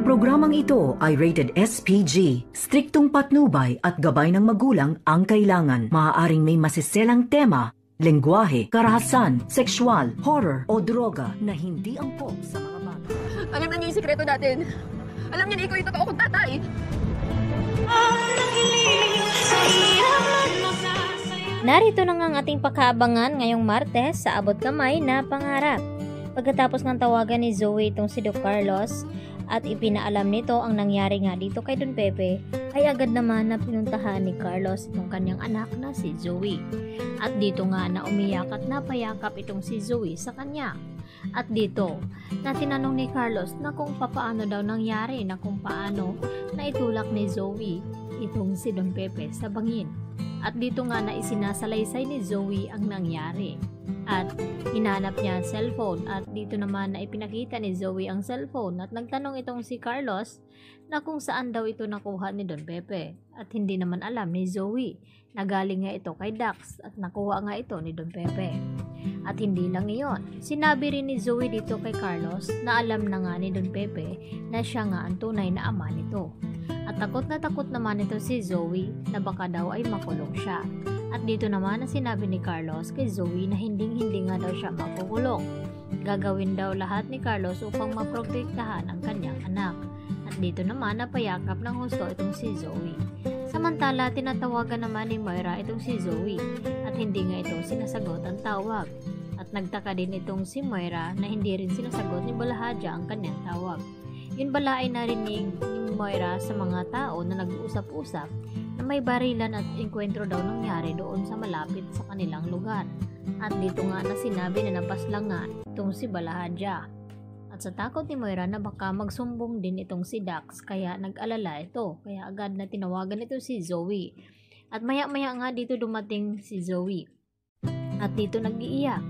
Ang programang ito ay rated SPG. Striktong patnubay at gabay ng magulang ang kailangan. Maaaring may masiselang tema, lengguwahe, karahasan, sexual, horror o droga na hindi angkop sa mga bata. Alam na niyo yung sikreto natin. Alam niyo na ikaw yung totoo kong tatay. Narito na nga ang ating pakaabangan ngayong Martes sa Abot Kamay na Pangarap. Pagkatapos ng tawagan ni Zoe itong si Doc Carlos at ipinaalam nito ang nangyari nga dito kay Don Pepe, ay agad naman na pinuntahan ni Carlos itong kanyang anak na si Zoe. At dito nga na umiyak at napayakap itong si Zoe sa kanya. At dito na tinanong ni Carlos na kung paano daw nangyari, na kung paano na itulak ni Zoe itong si Don Pepe sa bangin. At dito nga na isinasalaysay ni Zoe ang nangyari. At hinanap niya ang cellphone at dito naman na ipinakita ni Zoe ang cellphone at nagtanong itong si Carlos na kung saan daw ito nakuha ni Don Pepe. At hindi naman alam ni Zoe na galing nga ito kay Dax at nakuha nga ito ni Don Pepe. At hindi lang iyon, sinabi rin ni Zoe dito kay Carlos na alam na nga ni Don Pepe na siya nga ang tunay na ama nito. At takot na takot naman ito si Zoe na baka daw ay makulong siya. At dito naman na sinabi ni Carlos kay Zoe na hindi nga daw siya makukulong. Gagawin daw lahat ni Carlos upang maprotektahan ang kanyang anak. At dito naman napayakap ng husto itong si Zoe. Samantala tinatawagan naman ni Moira itong si Zoe at hindi nga ito sinasagot ang tawag. At nagtaka din itong si Moira na hindi rin sinasagot ni Balahadja ang kanyang tawag. Yun bala ay narinig ni Moira sa mga tao na nag-uusap-usap na may barilan at enkwentro daw nangyari doon sa malapit sa kanilang lugar. At dito nga na sinabi na napaslang nga itong si Balahadja. At sa takot ni Moira na baka magsumbong din itong si Dax kaya nag-alala ito. Kaya agad na tinawagan ito si Zoe. At maya-maya nga dito dumating si Zoe. At dito nag-iiyak.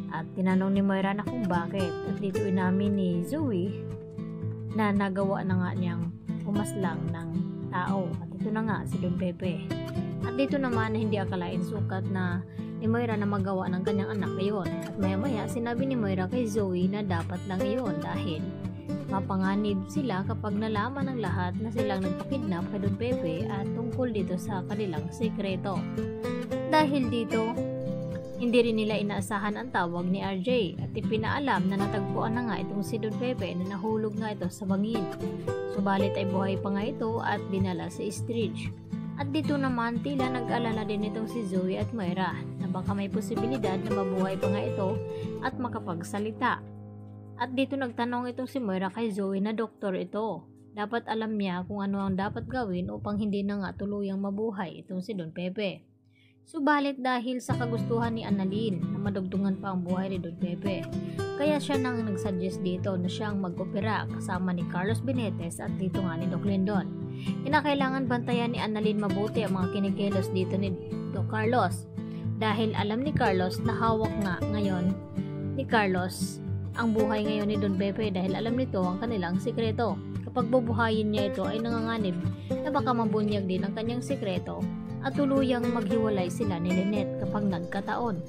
At tinanong ni Moira na kung bakit. At dito inamin ni Zoe na nagawa na nga niyang pumaslang ng tao. At ito na nga si Don Pepe. At dito naman na hindi akalain sukat na ni Moira na magawa ng kanyang anak iyon. At maya-maya sinabi ni Moira kay Zoe na dapat lang iyon dahil mapanganib sila kapag nalaman ng lahat na silang nagpakidnap kay Don Pepe at tungkol dito sa kanilang sekreto. Dahil dito, hindi rin nila inaasahan ang tawag ni RJ at ipinaalam na natagpuan na nga itong si Don Pepe na nahulog nga ito sa bangin. Subalit ay buhay pa nga ito at dinala sa Stridge. At dito naman tila nag-alala din itong si Zoe at Moira na baka may posibilidad na mabuhay pa nga ito at makapagsalita. At dito nagtanong itong si Moira kay Zoe na doktor ito. Dapat alam niya kung ano ang dapat gawin upang hindi na nga tuluyang mabuhay itong si Don Pepe. Subalit dahil sa kagustuhan ni Annalyn na madugtungan pa ang buhay ni Don Pepe, kaya siya nang nagsuggest dito na siyang mag-opera kasama ni Carlos Benetes at dito nga ni Doc Lindon. Kinakailangan bantayan ni Annalyn mabuti ang mga kinikilos dito ni Doc Carlos dahil alam ni Carlos na hawak nga ngayon ni Carlos ang buhay ngayon ni Don Pepe dahil alam nito ang kanilang sikreto. Kapag bubuhayin niya ito ay nanganganib na baka mabunyag din ang kanyang sikreto at tuluyang maghiwalay sila ni Lynette kapag nagkataon.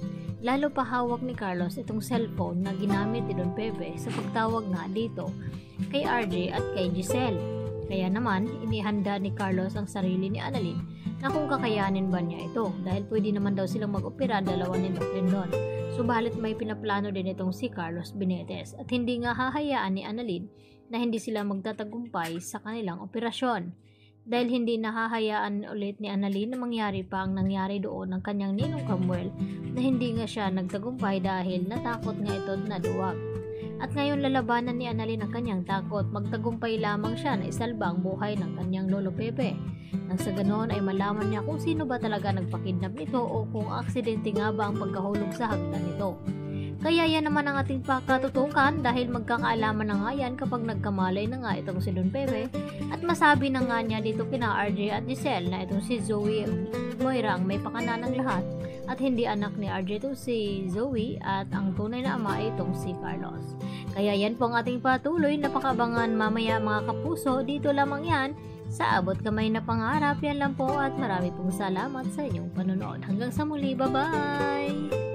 Lalo pa hawak ni Carlos itong cellphone na ginamit ni Don Pepe sa pagtawag nga dito kay RJ at kay Giselle. Kaya naman, inihanda ni Carlos ang sarili ni Annalyn na kung kakayanin ba niya ito dahil pwede naman daw silang mag-opera dalawa ni Doc Lindon. Subalit may pinaplano din itong si Carlos Benetes at hindi nga hahayaan ni Annalyn na hindi sila magtatagumpay sa kanilang operasyon. Dahil hindi nahahayaan ulit ni Annalyn na mangyari pa ang nangyari doon ng kanyang ninong Samuel na hindi nga siya nagtagumpay dahil natakot nga ito na duwag. At ngayon lalabanan ni Annalyn ang kanyang takot, magtagumpay lamang siya na isalba ang buhay ng kanyang lolo Pepe. Nang sa ganoon ay malaman niya kung sino ba talaga nagpakidnap nito o kung aksidente nga ba ang pagkahulog sa hagdan nito. Kaya yan naman ang ating pakatutukan dahil magkakaalaman na nga yan kapag nagkamalay na nga itong si Don Pepe at masabi na nga niya dito kina RJ at Giselle na itong si Zoe Moira ang may pakana ng lahat at hindi anak ni RJ ito si Zoe at ang tunay na ama ay itong si Carlos. Kaya yan po ang ating patuloy na pakabangan mamaya mga kapuso, dito lamang yan sa Abot Kamay na Pangarap. Yan lang po at marami pong salamat sa inyong panonood. Hanggang sa muli, bye-bye!